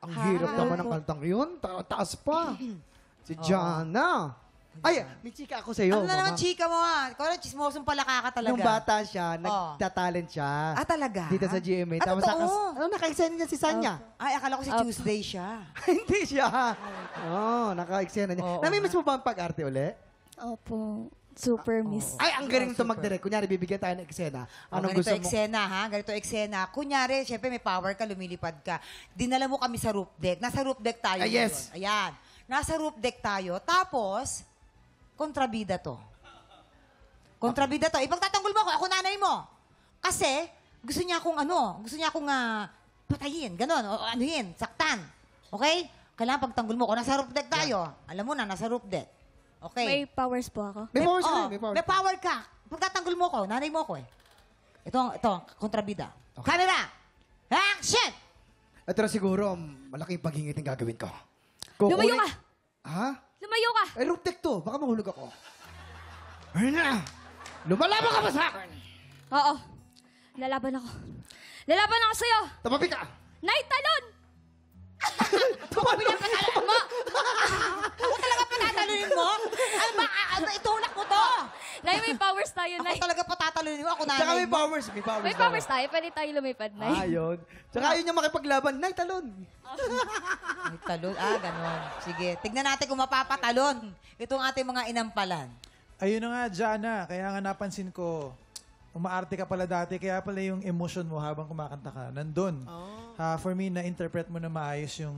Ang hirap naman ng kantang yun. Taas pa. Si Jana. Ay, may chika ako sa'yo. Ano na naman mama. chika mo ah? Ikaw na, chismosong palaka ka talaga. Nung bata siya, nagtatalent siya. Ah, talaga? Dito sa GMA. Ah, totoo? naka-eksena niya si Sanya. Ay, akala ko si Tuesday siya. Hindi siya. Naka-eksena niya. Oo, Namimiss mo ba ang pag-arte uli? Opo. Super miss. Ay, ang galing ito mag-direct. Kunyari, bibigyan tayo ng eksena. Anong Ganito gusto mo? eksena, ha? Ganito eksena. Kunyari, syempre may power ka, lumilipad ka. Dinala mo kami sa roof deck. Nasa roof deck tayo. Ah, yes. ngayon. Ayan. Nasa roof deck tayo. Tapos, kontrabida to. Kontrabida to. Ipagtatanggol mo ako. Ako nanay mo. Kasi, gusto niya akong patayin. Ganon. O anuhin. Saktan. Okay? Kailangan pagtanggol mo. Kung nasa roof deck tayo, alam mo na, nasa roof deck. Okay? May powers po ako. May powers Oo, ka rin, may powers. May power ka. Pagtatanggol mo ko, nanay mo ko eh. Ito, kontrabida. Camera! Action! Ito na siguro, malaking paghingiting gagawin ko. Lumayo ka! Ha? Lumayo ka! Ay, roof deck to. Baka mahulog ako. Ayun na. Lumalaban ka ba sa akin? Oo. Lalaban ako. Lalaban ako sa'yo! Tumabi ka. Night Talon! Pinapatalunin mo! Ako talaga patatalunin mo? Ano ba? Itulak mo to! Nay, may powers tayo, Ako Nay. talaga patatalunin mo. Ako Tsaka nanay may mo. powers. May powers. May powers tayo. Pwede tayo lumipad, Nay. Ayun. Tsaka ayun yung makipaglaban. Nay, talon. Ay, talon. Ganon. Sige. Tignan natin kung mapapatalon. Itong ating mga inampalan. Ayun na nga, Jana. Kaya nga napansin ko, umaarte ka pala dati, kaya pala yung emotion mo habang kumakanta ka, nandun. For me, na-interpret mo na maayos yung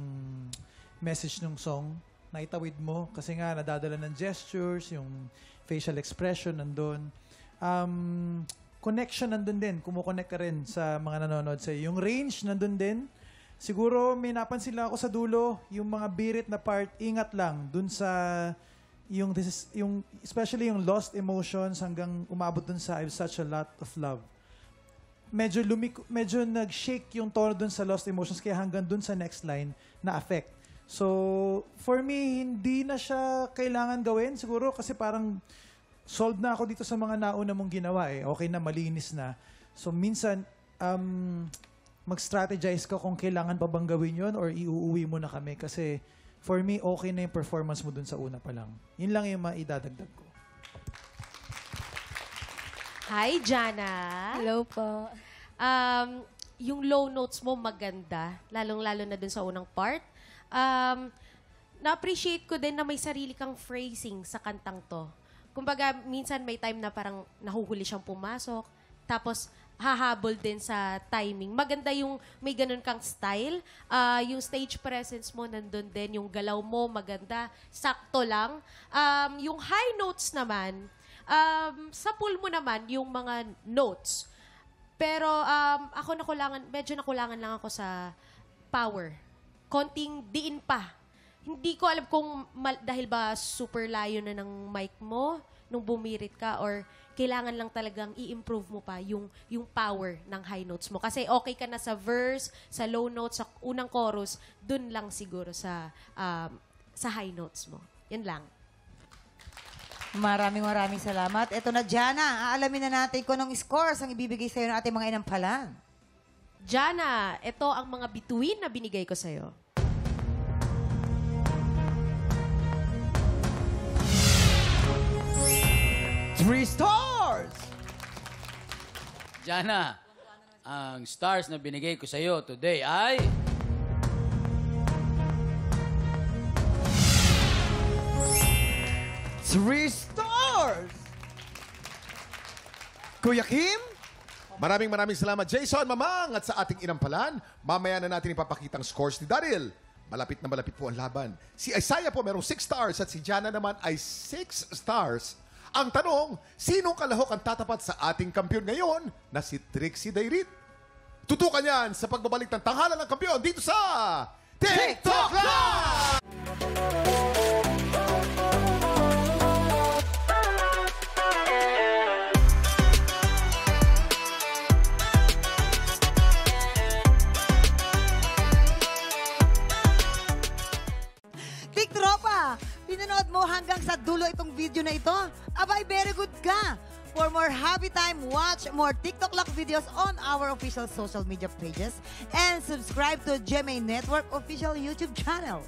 message ng song. Naitawid mo kasi nga nadadala ng gestures, yung facial expression nandun. Connection nandun din. Kumukonect ka rin sa mga nanonood sa'yo. Yung range nandun din. Siguro may napansin lang ako sa dulo, yung mga birit na part, ingat lang dun sa yung especially yung lost emotions hanggang umabot dun sa I have such a lot of love. Medyo nag-shake yung tono dun sa lost emotions kaya hanggang dun sa next line na affect. So, for me, hindi na siya kailangan gawin siguro kasi parang solved na ako dito sa mga nauna mong ginawa eh. Okay na, malinis na. So, minsan, mag-strategize ka kung kailangan pa bang gawin yun or iuuwi mo na kami kasi for me, okay na yung performance mo dun sa una pa lang. Yun lang yung maidadagdag ko. Hi, Jana. Hello po. Yung low notes mo maganda, lalong-lalo na dun sa unang part. Na-appreciate ko din na may sarili kang phrasing sa kantang to. Kumbaga, minsan may time na parang nahuhuli siyang pumasok, tapos hahabol din sa timing. Maganda yung may ganun kang style. Yung stage presence mo nandun din. Yung galaw mo maganda. Sakto lang. Yung high notes naman, sa pool mo naman yung mga notes. Pero ako medyo nakulangan lang ako sa power. Konting diin pa. Hindi ko alam kung dahil ba super layo na ng mic mo nung bumirit ka or kailangan lang talagang i-improve mo pa yung power ng high notes mo. Kasi okay ka na sa verse, sa low notes, sa unang chorus, dun lang siguro sa high notes mo. Yan lang. Maraming salamat. Ito na, Jana. Aalamin na natin kung anong scores ang ibibigay sa'yo ng ating mga inampalan. Jana, ito ang mga bituin na binigay ko sa'yo. Three stars! Jana, ang stars na binigay ko sa iyo today ay... Three stars! Kuya Kim? Maraming salamat, Jason, Mamang, at sa ating inampalan. Mamaya na natin ipapakita ang scores ni Daryl. Malapit na malapit po ang laban. Si Isaiah po merong 6 stars at si Jana naman ay 6 stars. Ang tanong, sinong kalahok ang tatapat sa ating kampiyon ngayon na si Trixie Dayrit? Tutukan yan sa pagbabalik ng tanghalan ng kampiyon dito sa TikTok Live! Tropa, pinanood mo hanggang sa dulo itong video na ito? Abay, very good ka. For more happy time, watch more TikTok Lock videos on our official social media pages and subscribe to GMA Network official YouTube channel.